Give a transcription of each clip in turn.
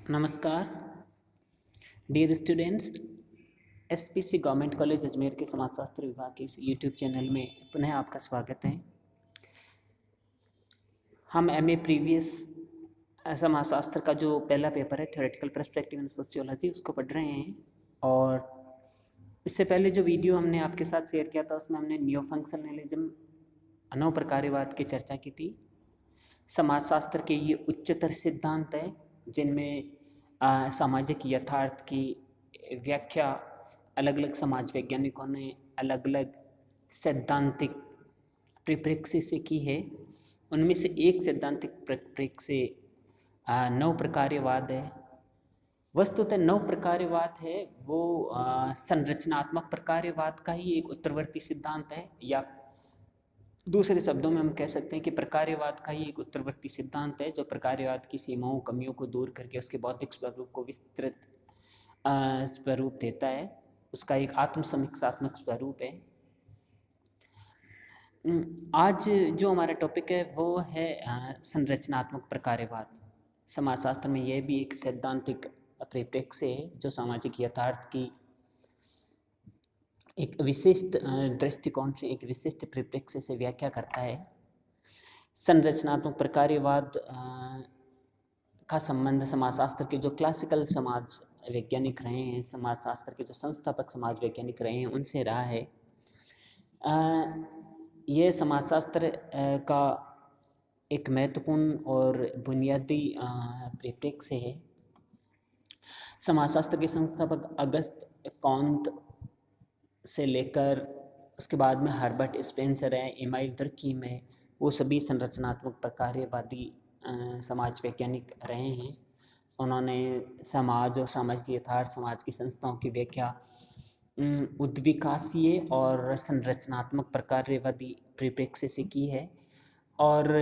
नमस्कार dear students. SPC government college Ajmer के समाजशास्त्र विभाग के इस यूट्यूब चैनल में पुनः आपका स्वागत है। हम एमए प्रीवियस समाजशास्त्र का जो पहला पेपर है थ्योरेटिकल पर्सपेक्टिव इन सोशियोलॉजी उसको पढ़ रहे हैं। और इससे पहले जो वीडियो हमने आपके साथ शेयर किया था उसमें हमने नियो फंक्शनलिज्म अनौप्रकार्यवाद की चर्चा की थी। समाजशास्त्र के ये उच्चतर सिद्धांत हैं जिनमें सामाजिक यथार्थ की व्याख्या अलग अलग समाज वैज्ञानिकों ने अलग अलग सैद्धांतिक परिप्रेक्ष्य से की है। उनमें से एक सैद्धांतिक परिप्रेक्ष्य नव प्रकार्यवाद है। वस्तुतः नव प्रकार्यवाद है वो संरचनात्मक प्रकार्यवाद का ही एक उत्तरवर्ती सिद्धांत है, या दूसरे शब्दों में हम कह सकते हैं कि प्रकार्यवाद का ही एक उत्तरवर्ती सिद्धांत है जो प्रकार्यवाद की सीमाओं कमियों को दूर करके उसके बौद्धिक स्वरूप को विस्तृत स्वरूप देता है। उसका एक आत्मसमीक्षात्मक स्वरूप है। आज जो हमारा टॉपिक है वो है संरचनात्मक प्रकार्यवाद। समाजशास्त्र में यह भी एक सैद्धांतिक परिप्रेक्ष्य है जो सामाजिक यथार्थ की एक विशिष्ट दृष्टिकोण से, एक विशिष्ट परिप्रेक्ष्य से व्याख्या करता है। संरचनात्मक प्रकार्यवाद का संबंध समाजशास्त्र के जो क्लासिकल समाज वैज्ञानिक रहे हैं, समाजशास्त्र के जो संस्थापक समाज वैज्ञानिक रहे हैं, उनसे रहा है। यह समाजशास्त्र का एक महत्वपूर्ण और बुनियादी परिप्रेक्ष्य है। समाजशास्त्र के संस्थापक अगस्त कॉन्त से लेकर उसके बाद में हर्बर्ट स्पेंसर है, एमाइल दुर्कीम है, वो सभी संरचनात्मक प्रकार्यवादी समाज वैज्ञानिक रहे हैं। उन्होंने समाज और सामाजिक यथार्थ, समाज की संस्थाओं की व्याख्या उद्विकासीय और संरचनात्मक प्रकार्यवादी परिप्रेक्ष्य से की है। और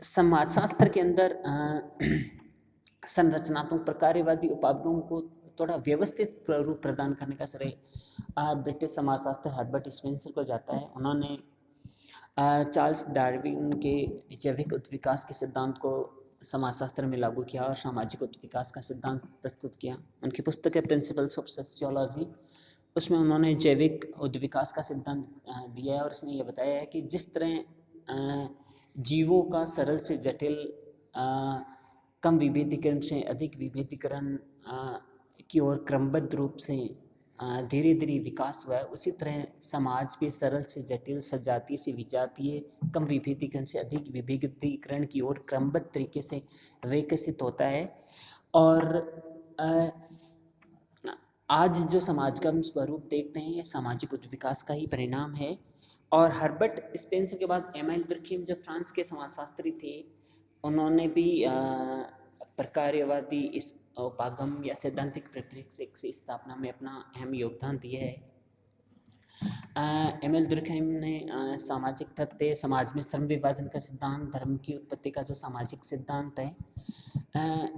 समाजशास्त्र के अंदर संरचनात्मक प्रकार्यवादी उपागमों को थोड़ा व्यवस्थित रूप प्रदान करने का श्रेय ब्रिटिश समाजशास्त्री हर्बर्ट स्पेंसर को जाता है। उन्होंने चार्ल्स डार्विन के जैविक उद्विकास के सिद्धांत को समाजशास्त्र में लागू किया और सामाजिक उद्विकास का सिद्धांत प्रस्तुत किया। उनकी पुस्तक है प्रिंसिपल्स ऑफ सोशियोलॉजी, उसमें उन्होंने जैविक उद्विकास का सिद्धांत दिया है और उसमें यह बताया है कि जिस तरह जीवों का सरल से जटिल, कम विभेदीकरण से अधिक विभेदीकरण की ओर क्रमबद्ध रूप से धीरे धीरे विकास हुआ है, उसी तरह समाज भी सरल से जटिल, सजातीय से विजातीय, कम विभेदीकरण से अधिक विभेदीकरण की ओर क्रमबद्ध तरीके से विकसित होता है। और आज जो समाज का हम स्वरूप देखते हैं, ये सामाजिक उद्विकास का ही परिणाम है। और हर्बर्ट स्पेंसर के बाद एमाइल दुर्कीम जो फ्रांस के समाजशास्त्री थे, उन्होंने भी प्रकार्यवादी इस उपागम या सैद्धांतिक परिप्रेक्ष्य की स्थापना में अपना अहम योगदान दिया है। एमाइल दुर्कीम ने सामाजिक तथ्य, समाज में श्रम विभाजन का सिद्धांत, धर्म की उत्पत्ति का जो सामाजिक सिद्धांत है,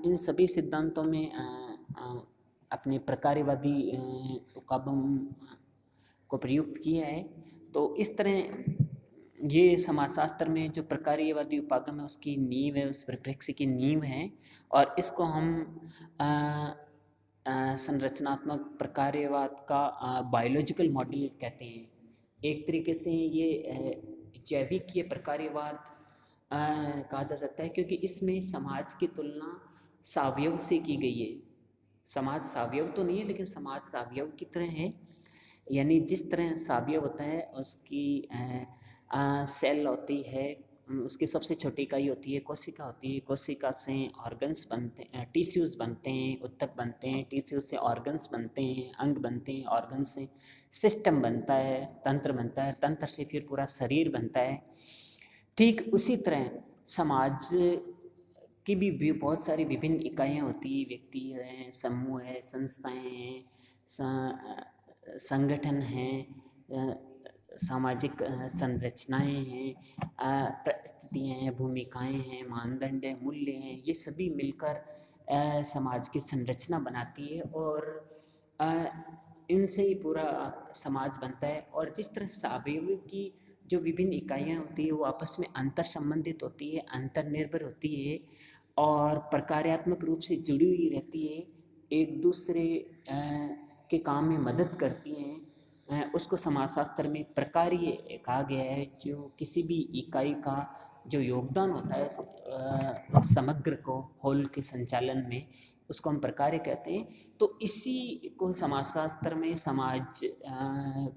इन सभी सिद्धांतों में अपने प्रकार्यवादी उपागम को प्रयुक्त किया है। तो इस तरह ये समाजशास्त्र में जो प्रकार्यवादी उपागम है उसकी नींव है, उस परिप्रेक्ष्य की नींव है। और इसको हम संरचनात्मक प्रकार्यवाद का बायोलॉजिकल मॉडल कहते हैं। एक तरीके से ये जैविक ये प्रकार्यवाद कहा जा सकता है, क्योंकि इसमें समाज की तुलना सावयव से की गई है। समाज सावयव तो नहीं है, लेकिन समाज सावयव की तरह है। यानी जिस तरह सावयव होता है, उसकी सेल होती है, उसकी सबसे छोटी इकाई होती है कोशिका होती है। कोशिका से ऑर्गन्स बनते हैं, टिश्यूज़ बनते हैं, उत्तक बनते हैं, टिश्यूज से ऑर्गन्स बनते हैं, अंग बनते हैं, ऑर्गन से सिस्टम बनता है, तंत्र बनता है, तंत्र से फिर पूरा शरीर बनता है। ठीक उसी तरह समाज की भी बहुत सारी विभिन्न इकाइयाँ होती हैं, व्यक्ति हैं, समूह है, संस्थाएं हैं, संगठन हैं, सामाजिक संरचनाएं हैं, परिस्थितियाँ हैं, भूमिकाएं हैं, मानदंड हैं, मूल्य हैं, ये सभी मिलकर समाज की संरचना बनाती है और इनसे ही पूरा समाज बनता है। और जिस तरह सावयव की जो विभिन्न इकाइयाँ होती है वो आपस में अंतर संबंधित होती है, अंतर निर्भर होती है और प्रकार्यात्मक रूप से जुड़ी हुई रहती है, एक दूसरे के काम में मदद करती हैं, उसको समाजशास्त्र में प्रकार्य कहा गया है। जो किसी भी इकाई का जो योगदान होता है समग्र को होल के संचालन में, उसको हम प्रकार्य कहते हैं। तो इसी को समाजशास्त्र में समाज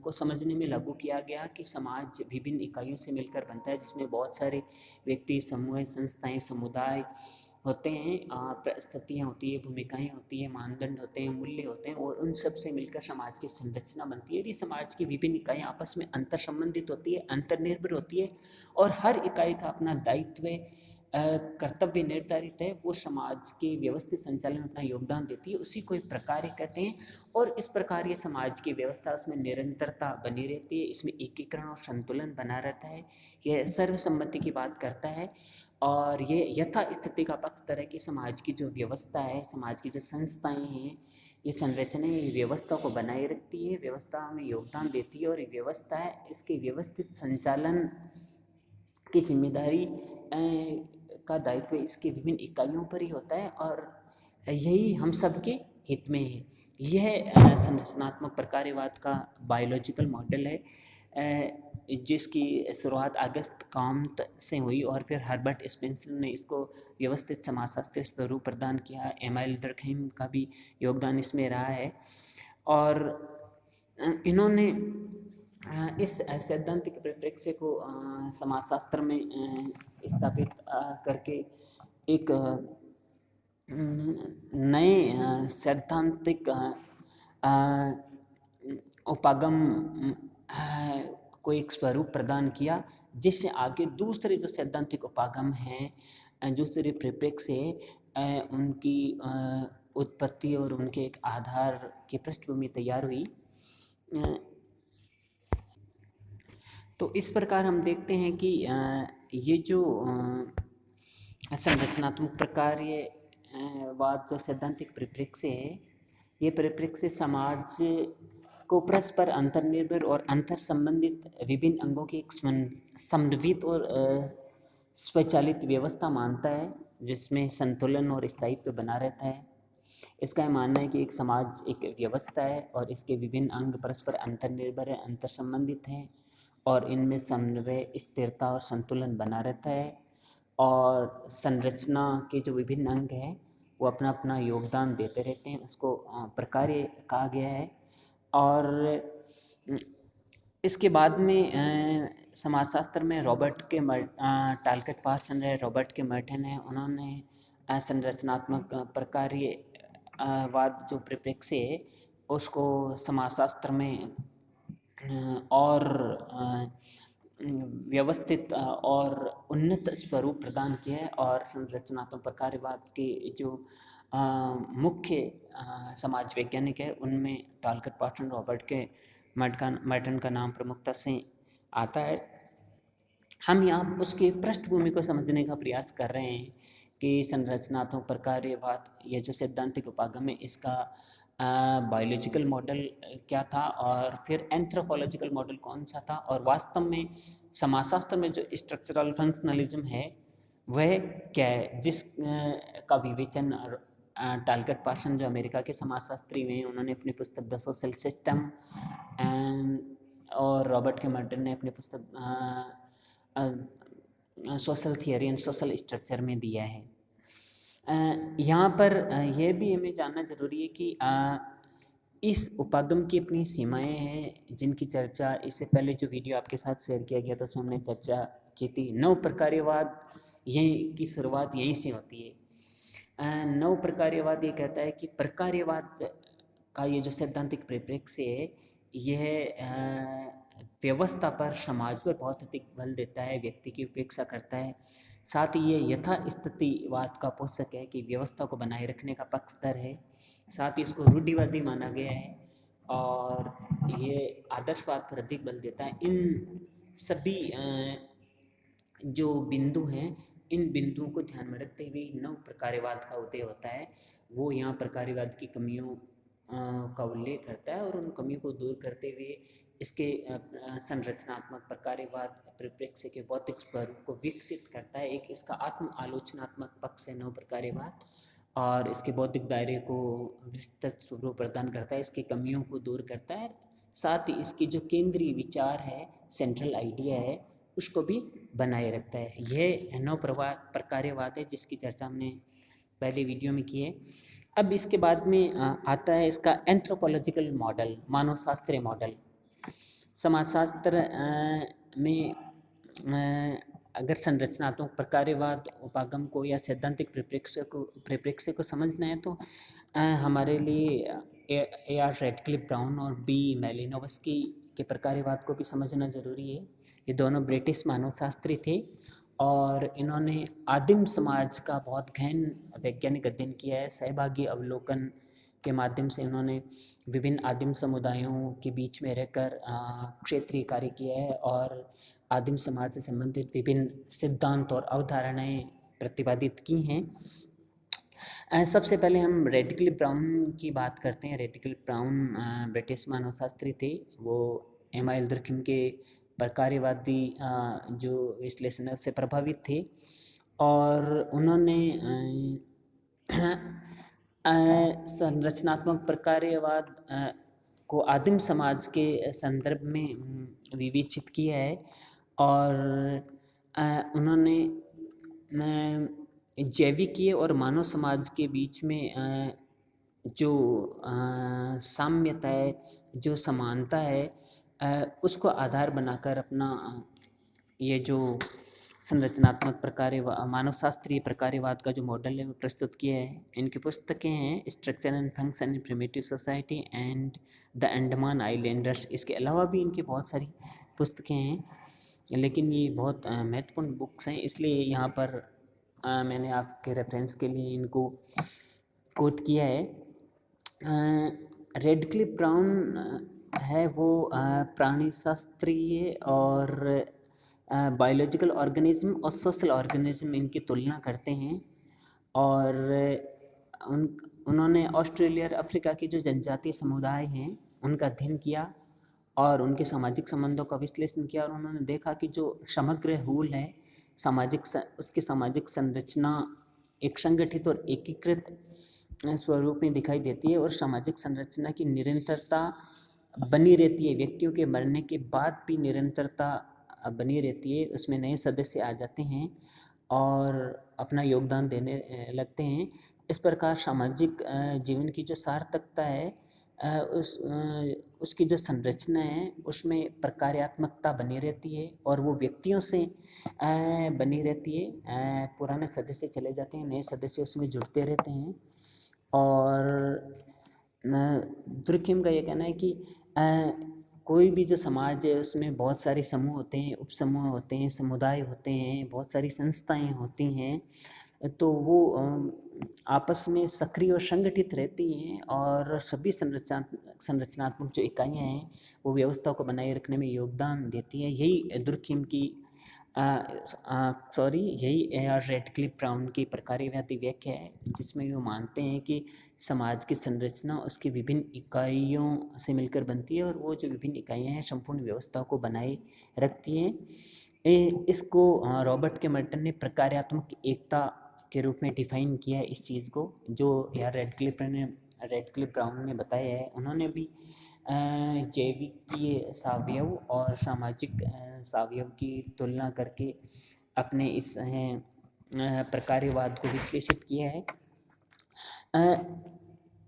को समझने में लागू किया गया कि समाज विभिन्न इकाइयों से मिलकर बनता है, जिसमें बहुत सारे व्यक्ति, समूह, संस्थाएं, समुदाय होते हैं, परिस्थितियाँ होती है, भूमिकाएं होती है, मानदंड होते हैं, मूल्य होते हैं, और उन सब से मिलकर समाज की संरचना बनती है। ये समाज की विभिन्न इकाइयाँ आपस में अंतर संबंधित होती है, अंतर्निर्भर होती है, और हर इकाई का अपना दायित्व, कर्तव्य निर्धारित है। वो समाज के व्यवस्थित संचालन में अपना योगदान देती है, उसी को एक प्रकार्य कहते हैं। और इस प्रकार ये समाज की व्यवस्था, उसमें निरंतरता बनी रहती है, इसमें एकीकरण और संतुलन बना रहता है, यह सर्वसम्मति की बात करता है। और ये यथा स्थिति का पक्षधर है कि समाज की जो व्यवस्था है, समाज की जो संस्थाएं हैं, ये संरचनाएं, ये व्यवस्था को बनाए रखती है, व्यवस्था में योगदान देती है, और ये व्यवस्था है, इसके व्यवस्थित संचालन की जिम्मेदारी का दायित्व इसके विभिन्न इकाइयों पर ही होता है, और यही हम सबके हित में है। यह संरचनात्मक प्रकार्यवाद का बायोलॉजिकल मॉडल है, जिसकी शुरुआत अगस्त काम्त से हुई, और फिर हर्बर्ट स्पेंसर ने इसको व्यवस्थित समाजशास्त्र स्वरूप प्रदान किया। एमाइल डर्कheim का भी योगदान इसमें रहा है, और इन्होंने इस सैद्धांतिक परिप्रेक्ष्य को समाजशास्त्र में स्थापित करके एक नए सैद्धांतिक उपागम को एक स्वरूप प्रदान किया, जिससे आगे दूसरे जो सैद्धांतिक उपागम हैं, दूसरे परिप्रेक्ष्य है, उनकी उत्पत्ति और उनके एक आधार की पृष्ठभूमि तैयार हुई। तो इस प्रकार हम देखते हैं कि ये जो संरचनात्मक प्रकार्यवाद जो सैद्धांतिक परिप्रेक्ष्य है, ये परिप्रेक्ष्य समाज को परस्पर अंतर्निर्भर और अंतर संबंधित विभिन्न अंगों की एक समन्वित और स्वचालित व्यवस्था मानता है, जिसमें संतुलन और स्थायित्व बना रहता है। इसका मानना है कि एक समाज एक व्यवस्था है, और इसके विभिन्न अंग परस्पर अंतर्निर्भर है, अंतर संबंधित हैं, और इनमें समन्वय, स्थिरता और संतुलन बना रहता है, और संरचना के जो विभिन्न अंग हैं वो अपना अपना योगदान देते रहते हैं। उसको प्रकार्य कहा गया है। और इसके बाद में समाजशास्त्र में टालकट पार्सन है, रॉबर्ट के मर्टन है, उन्होंने संरचनात्मक प्रकार्यवाद जो परिप्रेक्ष्य है उसको समाजशास्त्र में और व्यवस्थित और उन्नत स्वरूप प्रदान किया है। और संरचनात्मक प्रकार्यवाद के जो मुख्य समाज वैज्ञानिक है, उनमें टालकट पार्सन, रॉबर्ट के मर्टन का नाम प्रमुखता से आता है। हम यहाँ उसकी पृष्ठभूमि को समझने का प्रयास कर रहे हैं कि संरचनात्मक प्रकार्यवाद, यह जो सैद्धांतिक उपागम है, इसका बायोलॉजिकल मॉडल क्या था, और फिर एंथ्रोपोलॉजिकल मॉडल कौन सा था, और वास्तव में समाजशास्त्र में जो स्ट्रक्चरल फंक्शनलिज्म है वह क्या है, जिस का विवेचन टालकट पार्सन जो अमेरिका के समाजशास्त्री हैं, उन्होंने अपनी पुस्तक द सोशल सिस्टम, और रॉबर्ट के मर्टन ने अपनी पुस्तक social theory and social structure में दिया है। यहाँ पर यह भी हमें जानना जरूरी है कि इस उपागम की अपनी सीमाएं हैं, जिनकी चर्चा इससे पहले जो वीडियो आपके साथ शेयर किया गया था उसमें हमने चर्चा की थी। नव प्रकार्यवाद यहीं की शुरुआत यहीं से होती है। नव प्रकार्यवाद ये कहता है कि प्रकार्यवाद का ये जो सैद्धांतिक परिप्रेक्ष्य है, यह व्यवस्था पर, समाज पर बहुत अधिक बल देता है, व्यक्ति की उपेक्षा करता है। साथ ही ये यथा स्थितिवाद का पोषक है कि व्यवस्था को बनाए रखने का पक्षधर है। साथ ही इसको रूढ़िवादी माना गया है, और ये आदर्शवाद पर अधिक बल देता है। इन सभी जो बिंदु हैं, इन बिंदुओं को ध्यान में रखते हुए नव प्रकार्यवाद का उदय होता है। वो यहाँ प्रकार्यवाद की कमियों का उल्लेख करता है, और उन कमियों को दूर करते हुए इसके संरचनात्मक प्रकार्यवाद परिप्रेक्ष्य के बौद्धिक स्वरूप को विकसित करता है। एक इसका आत्म आलोचनात्मक पक्ष है नव प्रकार्यवाद, और इसके बौद्धिक दायरे को विस्तृत स्वरूप प्रदान करता है, इसकी कमियों को दूर करता है, साथ ही इसकी जो केंद्रीय विचार है, सेंट्रल आइडिया है, उसको भी बनाए रखता है। यह नव प्रकार्यवाद है जिसकी चर्चा हमने पहले वीडियो में की है। अब इसके बाद में आता है इसका एंथ्रोपोलॉजिकल मॉडल, मानवशास्त्रीय मॉडल। समाजशास्त्र में अगर संरचनात्मक प्रकार्यवाद उपागम को या सैद्धांतिक परिप्रेक्ष्य को समझना है तो हमारे लिए A.R. रैडक्लिफ ब्राउन और B. मैलिनोवस्की के प्रकार्यवाद को भी समझना जरूरी है। ये दोनों ब्रिटिश मानवशास्त्री थे और इन्होंने आदिम समाज का बहुत गहन वैज्ञानिक अध्ययन किया है। सहभागी अवलोकन के माध्यम से इन्होंने विभिन्न आदिम समुदायों के बीच में रहकर क्षेत्रीय कार्य किया है और आदिम समाज से संबंधित विभिन्न सिद्धांत और अवधारणाएं प्रतिपादित की हैं। सबसे पहले हम रैडक्लिफ ब्राउन की बात करते हैं। रैडक्लिफ ब्राउन ब्रिटिश मानवशास्त्री थे। वो एमाइल दुर्खिम के प्रकार्यवादी जो विश्लेषण से प्रभावित थे और उन्होंने संरचनात्मक प्रकार्यवाद को आदिम समाज के संदर्भ में विवेचित किया है और उन्होंने जैविकीय और मानव समाज के बीच में जो साम्यता है, जो समानता है, उसको आधार बनाकर अपना ये जो संरचनात्मक प्रकार्यवाद, मानवशास्त्रीय प्रकार्यवाद का जो मॉडल है वो प्रस्तुत किया है। इनकी पुस्तकें हैं structure and function in primitive society and the Andaman Islanders. इसके अलावा भी इनकी बहुत सारी पुस्तकें हैं, लेकिन ये बहुत महत्वपूर्ण बुक्स हैं, इसलिए यहाँ पर मैंने आपके रेफरेंस के लिए इनको कोट किया है। रैडक्लिफ ब्राउन है वो प्राणीशास्त्रीय और बायोलॉजिकल ऑर्गेनिज्म और सोशल ऑर्गेनिज्म इनकी तुलना करते हैं और उन्होंने ऑस्ट्रेलिया और अफ्रीका के जो जनजातीय समुदाय हैं उनका अध्ययन किया और उनके सामाजिक संबंधों का विश्लेषण किया और उन्होंने देखा कि जो समग्र हुल है उसकी सामाजिक संरचना एक संगठित और एकीकृत स्वरूप में दिखाई देती है और सामाजिक संरचना की निरंतरता बनी रहती है। व्यक्तियों के मरने के बाद भी निरंतरता बनी रहती है, उसमें नए सदस्य आ जाते हैं और अपना योगदान देने लगते हैं। इस प्रकार सामाजिक जीवन की जो सार्थकता है उसकी जो संरचना है उसमें प्रकार्यात्मकता बनी रहती है और वो व्यक्तियों से बनी रहती है। पुराने सदस्य चले जाते हैं, नए सदस्य उसमें जुड़ते रहते हैं और दुर्खिम का ये कहना है कि कोई भी जो समाज है उसमें बहुत सारे समूह होते हैं, उपसमूह होते हैं, समुदाय होते हैं, बहुत सारी संस्थाएं होती हैं, तो वो आपस में सक्रिय और संगठित रहती हैं और सभी संरचनात्मक जो इकाइयाँ हैं वो व्यवस्था को बनाए रखने में योगदान देती हैं। यही दुर्खिम की यही A.R. रैडक्लिफ ब्राउन की प्रकार्यवादी व्याख्या है, जिसमें वो मानते हैं कि समाज की संरचना उसकी विभिन्न इकाइयों से मिलकर बनती है और वो जो विभिन्न इकाइयाँ हैं संपूर्ण व्यवस्था को बनाए रखती हैं। इसको रॉबर्ट के मर्टन ने प्रकार्यात्मक एकता के रूप में डिफाइन किया है इस चीज़ को, जो A.R. रैडक्लिफ ब्राउन ने बताया है। उन्होंने भी जैविकीय सावयव और सामाजिक सावयव की तुलना करके अपने इस प्रकार्यवाद को विश्लेषित किया है।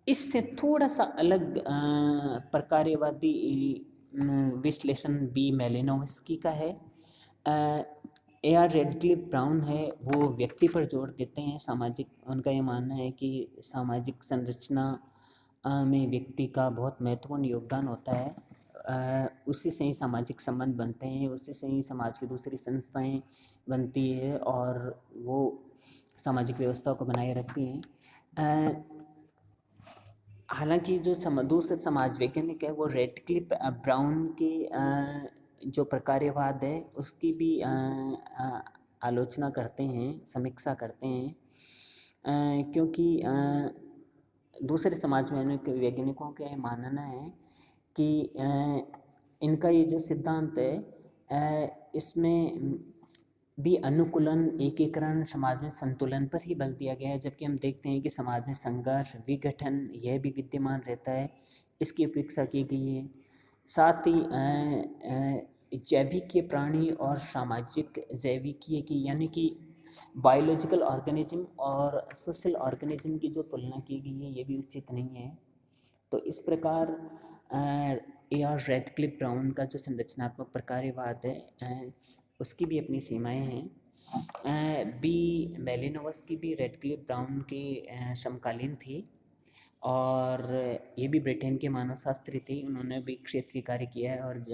इससे थोड़ा सा अलग प्रकार्यवादी विश्लेषण B. मैलिनोवस्की का है। A.R. रैडक्लिफ ब्राउन है वो व्यक्ति पर जोर देते हैं। उनका ये मानना है कि सामाजिक संरचना में व्यक्ति का बहुत महत्वपूर्ण योगदान होता है। उसी से ही सामाजिक संबंध बनते हैं, उसी से ही समाज की दूसरी संस्थाएं बनती है और वो सामाजिक व्यवस्था को बनाए रखती हैं। हालांकि जो दूसरे समाज वैज्ञानिक है वो रैडक्लिफ ब्राउन के जो प्रकार्यवाद है उसकी भी आलोचना करते हैं, समीक्षा करते हैं, क्योंकि दूसरे समाज में वैज्ञानिकों का मानना है कि इनका ये जो सिद्धांत है इसमें भी अनुकूलन, एकीकरण, समाज में संतुलन पर ही बल दिया गया है, जबकि हम देखते हैं कि समाज में संघर्ष, विघटन यह भी विद्यमान रहता है, इसकी उपेक्षा की गई है। साथ ही जैविकीय प्राणी और सामाजिक जैविकीय की यानी कि बायोलॉजिकल ऑर्गेनिज्म और सोशल ऑर्गेनिज्म की जो तुलना की गई है ये भी उचित नहीं है। तो इस प्रकार A.R. रैडक्लिफ ब्राउन का जो संरचनात्मक प्रकार्यवाद है उसकी भी अपनी सीमाएं हैं। बी मेलिनोवस की भी रैडक्लिफ ब्राउन के समकालीन थी और ये भी ब्रिटेन के मानवशास्त्री थे। उन्होंने भी क्षेत्रीय कार्य किया है और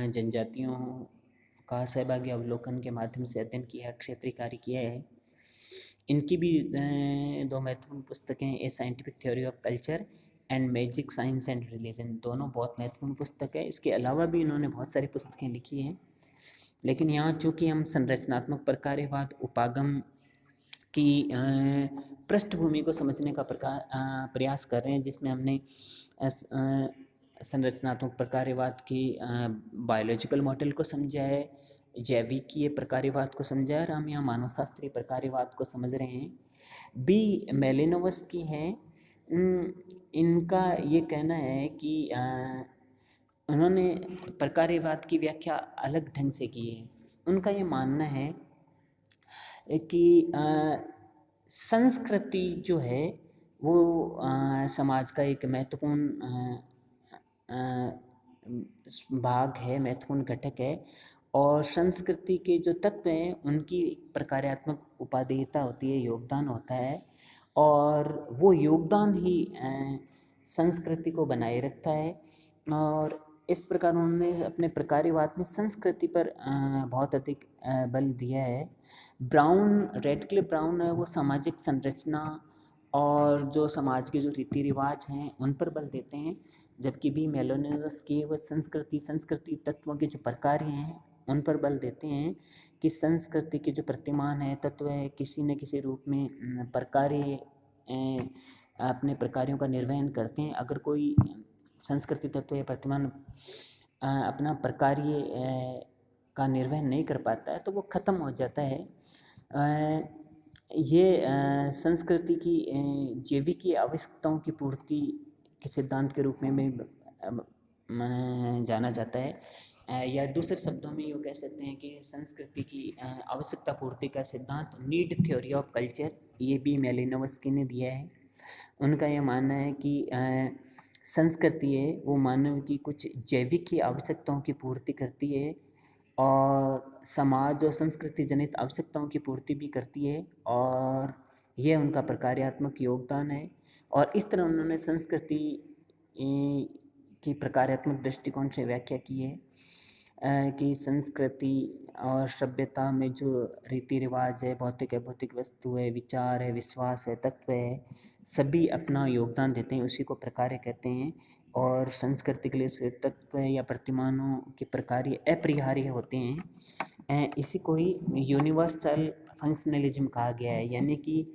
जनजातियों का सहभागी अवलोकन के माध्यम से अध्ययन किया, क्षेत्रीय कार्य किया है। इनकी भी दो महत्वपूर्ण पुस्तकें, ए scientific theory of culture and magic, science and religion, दोनों बहुत महत्वपूर्ण पुस्तक है। इसके अलावा भी इन्होंने बहुत सारी पुस्तकें लिखी हैं, लेकिन यहाँ चूँकि हम संरचनात्मक प्रकार्यवाद उपागम की पृष्ठभूमि को समझने का प्रयास कर रहे हैं, जिसमें हमने संरचनात्मक प्रकार्यवाद की बायोलॉजिकल मॉडल को समझा है, जैविकीय प्रकार्यवाद को समझा है और हम यहाँ मानवशास्त्रीय प्रकार्यवाद को समझ रहे हैं। बी मेलिनोवस की है, इनका ये कहना है कि उन्होंने प्रकार्यवाद की व्याख्या अलग ढंग से की है। उनका ये मानना है कि संस्कृति जो है वो समाज का एक महत्वपूर्ण भाग है, महत्वपूर्ण घटक है और संस्कृति के जो तत्व हैं उनकी प्रकार्यात्मक उपादेयता होती है, योगदान होता है और वो योगदान ही संस्कृति को बनाए रखता है। और इस प्रकार उन्होंने अपने प्रकार्यवाद में संस्कृति पर बहुत अधिक बल दिया है। ब्राउन, रैडक्लिफ ब्राउन है वो सामाजिक संरचना और जो समाज के जो रीति रिवाज हैं उन पर बल देते हैं, जबकि बी मेलिनोवस की वो संस्कृति तत्वों के जो प्रकार हैं उन पर बल देते हैं कि संस्कृति के जो प्रतिमान है, तत्व है, किसी न किसी रूप में प्रकार्य अपने प्रकार्यों का निर्वहन करते हैं। अगर कोई संस्कृति तत्व या प्रतिमान अपना प्रकार्य का निर्वहन नहीं कर पाता है तो वो ख़त्म हो जाता है। ये संस्कृति की जैविकीय आवश्यकताओं की पूर्ति के सिद्धांत के रूप में जाना जाता है, या दूसरे शब्दों में यूँ कह सकते हैं कि संस्कृति की आवश्यकता पूर्ति का सिद्धांत, नीड थ्योरी ऑफ कल्चर, ये भी मेलिनोवस्की ने दिया है। उनका यह मानना है कि संस्कृति है वो मानव की कुछ जैविक आवश्यकताओं की पूर्ति करती है और समाज और संस्कृति जनित आवश्यकताओं की पूर्ति भी करती है और यह उनका प्रकार्यात्मक योगदान है। और इस तरह उन्होंने संस्कृति की प्रकार्यात्मक दृष्टिकोण से व्याख्या की है कि संस्कृति और सभ्यता में जो रीति रिवाज है, भौतिक है, भौतिक वस्तु है, विचार है, विश्वास है, तत्व है, सभी अपना योगदान देते हैं, उसी को प्रकार्य कहते हैं। और संस्कृति के लिए तत्व या प्रतिमानों के प्रकार्य अपरिहार्य होते हैं। इसी को ही यूनिवर्सल फंक्शनलिज्म कहा गया है, यानी कि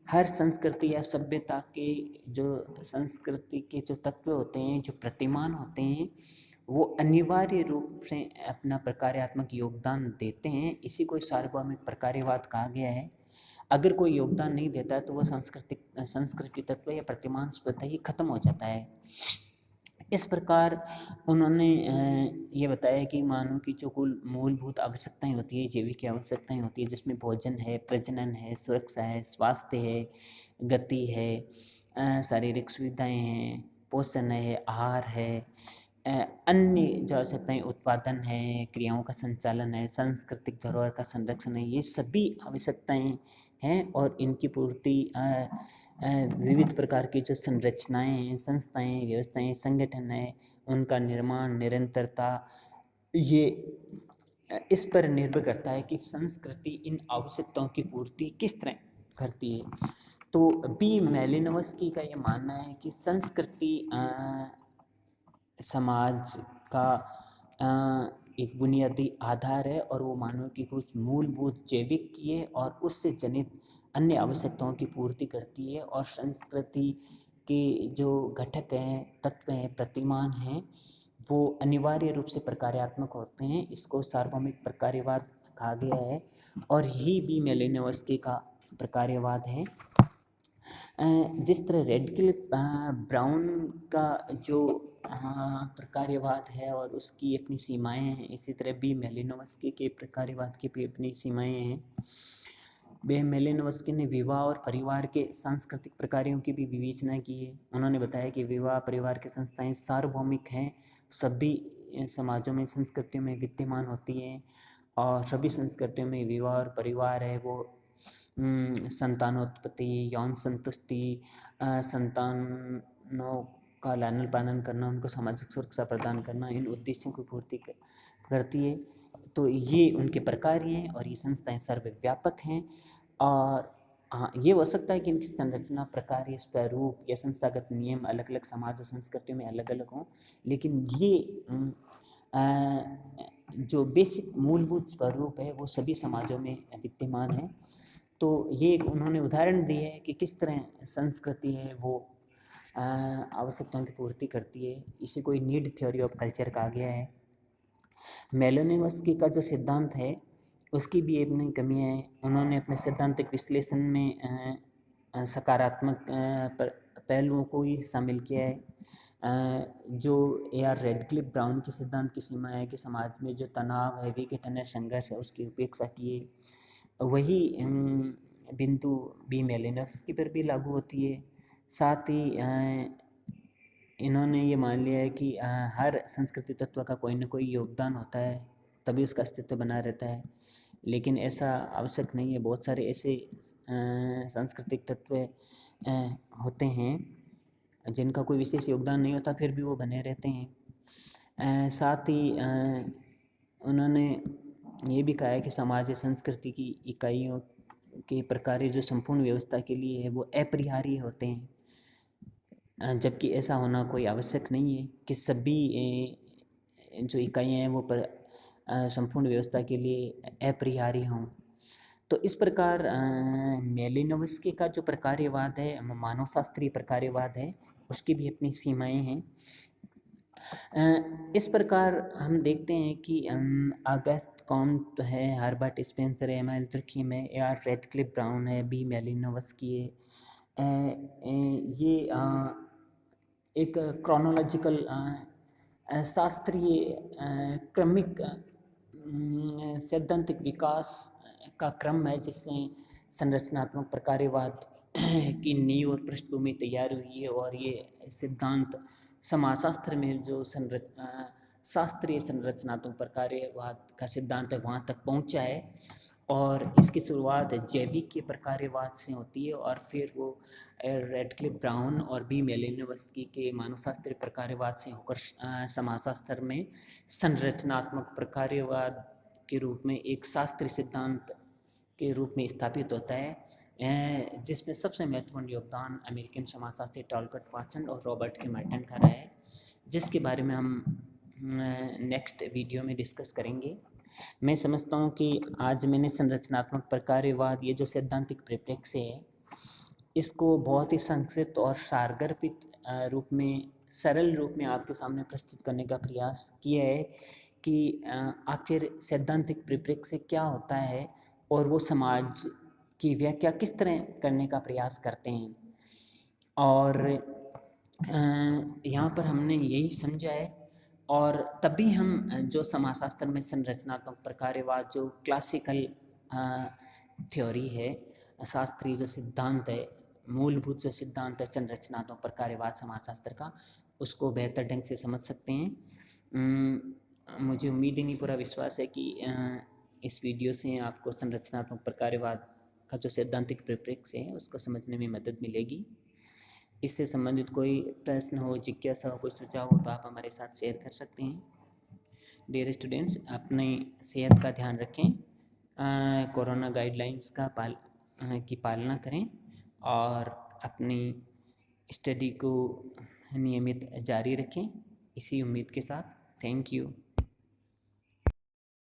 हर संस्कृति या सभ्यता के जो संस्कृति के जो तत्व होते हैं, जो प्रतिमान होते हैं, वो अनिवार्य रूप से अपना प्रकार्यात्मक योगदान देते हैं। इसी को सार्वभौमिक प्रकार्यवाद कहा गया है। अगर कोई योगदान नहीं देता है तो वह संस्कृति तत्व या प्रतिमान स्वतः ही खत्म हो जाता है। इस प्रकार उन्होंने ये बताया कि मानव की जो कुल मूलभूत आवश्यकताएं होती है, जैविक आवश्यकताएं होती है, जिसमें भोजन है, प्रजनन है, सुरक्षा है, स्वास्थ्य है, गति है, शारीरिक सुविधाएं हैं, पोषण है, आहार है, अन्य जो आवश्यकताएं उत्पादन है, क्रियाओं का संचालन है, सांस्कृतिक धरोहर का संरक्षण है, ये सभी आवश्यकताएं हैं और इनकी पूर्ति विविध प्रकार की जो संरचनाएं हैं, संस्थाएं, व्यवस्थाएं, संगठन है, उनका निर्माण, निरंतरता, ये इस पर निर्भर करता है कि संस्कृति इन आवश्यकताओं की पूर्ति किस तरह करती है। तो बी मेलिनोवस्की का ये मानना है कि संस्कृति समाज का एक बुनियादी आधार है और वो मानव की कुछ मूलभूत जैविक की और उससे जनित अन्य आवश्यकताओं की पूर्ति करती है। और संस्कृति के जो घटक हैं, तत्व हैं, प्रतिमान हैं, वो अनिवार्य रूप से प्रकार्यात्मक होते हैं। इसको सार्वभौमिक प्रकार्यवाद कहा गया है और यही बी मेलिनोवस्की का प्रकार्यवाद है। जिस तरह रेडक्लिफ ब्राउन का जो प्रकार्यवाद है और उसकी अपनी सीमाएं हैं, इसी तरह बी मेलिनोवस्की के प्रकार्यवाद की भी अपनी सीमाएं हैं। बे मेलिनोवस्की ने विवाह और परिवार के सांस्कृतिक प्रकारों की भी विवेचना की है। उन्होंने बताया कि विवाह परिवार की संस्थाएं सार्वभौमिक हैं, सभी समाजों में संस्कृतियों में विद्यमान होती हैं और सभी संस्कृतियों में विवाह और परिवार है वो संतानोत्पत्ति, यौन संतुष्टि, संतानों का लालन पालन करना, उनको सामाजिक सुरक्षा प्रदान करना, इन उद्देश्यों की पूर्ति करती है। तो ये उनके प्रकार हैं और ये संस्थाएं सर्वव्यापक हैं। और हाँ, ये हो सकता है कि इनकी संरचना, प्रकार या स्वरूप या संस्थागत नियम अलग अलग समाज और संस्कृतियों में अलग अलग हों, लेकिन ये जो बेसिक मूलभूत स्वरूप है वो सभी समाजों में विद्यमान है। तो ये उन्होंने उदाहरण दिए है कि किस तरह संस्कृति है वो आवश्यकताओं की पूर्ति करती है। इसे कोई नीड थ्योरी ऑफ कल्चर कहा गया है। मेलिनोवस्की का जो सिद्धांत है उसकी भी अपनी कमियां हैं। उन्होंने अपने सैद्धांतिक विश्लेषण में सकारात्मक पहलुओं को ही शामिल किया है। जो ए.आर. रेडक्लिफ ब्राउन के सिद्धांत की सीमा है कि समाज में जो तनाव है, विघटन है, संघर्ष है, उसकी उपेक्षा की है। वही बिंदु बी मेलिनोवस्की पर भी लागू होती है। साथ ही इन्होंने ये मान लिया है कि हर संस्कृति तत्व का कोई ना कोई योगदान होता है, तभी उसका अस्तित्व बना रहता है। लेकिन ऐसा आवश्यक नहीं है। बहुत सारे ऐसे सांस्कृतिक तत्व होते हैं जिनका कोई विशेष योगदान नहीं होता, फिर भी वो बने रहते हैं। साथ ही उन्होंने ये भी कहा है कि समाज या संस्कृति की इकाइयों के प्रकार जो संपूर्ण व्यवस्था के लिए है वो अपरिहार्य होते हैं, जबकि ऐसा होना कोई आवश्यक नहीं है कि सभी जो इकाइयाँ हैं वो संपूर्ण व्यवस्था के लिए अपरिहार्य हों। तो इस प्रकार मेलिनोवस्की का जो प्रकार्यवाद है, मानवशास्त्रीय प्रकार्यवाद है, उसकी भी अपनी सीमाएं हैं। इस प्रकार हम देखते हैं कि अगस्त कॉम्ट है, हर्बर्ट स्पेंसर है, एमिल दुर्कheim है, ए.आर. रेडक्लिफ ब्राउन है, बी मेलिनोवस्की है। ये एक क्रोनोलॉजिकल शास्त्रीय क्रमिक सैद्धांतिक विकास का क्रम है जिससे संरचनात्मक प्रकार्यवाद की नींव और पृष्ठभूमि तैयार हुई है। और ये सिद्धांत समाजशास्त्र में जो शास्त्रीय संरचनात्मक प्रकार्यवाद का सिद्धांत है वहाँ तक पहुँचा है। और इसकी शुरुआत जैविक के प्रकार्यवाद से होती है और फिर वो रेडक्लिफ ब्राउन और बी मेलिनोवस्की के मानवशास्त्रीय प्रकार्यवाद से होकर समाजशास्त्र में संरचनात्मक प्रकार्यवाद के रूप में एक शास्त्रीय सिद्धांत के रूप में स्थापित होता है, जिसमें सबसे महत्वपूर्ण योगदान अमेरिकन समाजशास्त्री टॉलकट वाटसन और रॉबर्ट के मार्टन का रहा है, जिसके बारे में हम नेक्स्ट वीडियो में डिस्कस करेंगे। मैं समझता हूँ कि आज मैंने संरचनात्मक प्रकार्यवाद, ये जो सैद्धांतिक परिप्रेक्ष्य है, इसको बहुत ही संक्षिप्त और सारगर्भित रूप में, सरल रूप में आपके सामने प्रस्तुत करने का प्रयास किया है कि आखिर सैद्धांतिक परिप्रेक्ष्य क्या होता है और वो समाज की व्याख्या किस तरह करने का प्रयास करते हैं। और यहाँ पर हमने यही समझा है। और तभी हम जो समाजशास्त्र में संरचनात्मक प्रकार्यवाद, जो क्लासिकल थ्योरी है, शास्त्रीय जो सिद्धांत है, मूलभूत जो सिद्धांत है संरचनात्मक प्रकार्यवाद समाजशास्त्र का, उसको बेहतर ढंग से समझ सकते हैं। मुझे उम्मीद ही नहीं, पूरा विश्वास है कि इस वीडियो से आपको संरचनात्मक प्रकार्यवाद का जो सैद्धांतिक परिप्रेक्ष्य है उसको समझने में मदद मिलेगी। इससे संबंधित कोई प्रश्न हो, जिज्ञासा हो, कोई सुझाव हो तो आप हमारे साथ शेयर कर सकते हैं। डियर स्टूडेंट्स, अपनी सेहत का ध्यान रखें, कोरोना गाइडलाइंस की पालना करें और अपनी स्टडी को नियमित जारी रखें। इसी उम्मीद के साथ, थैंक यू।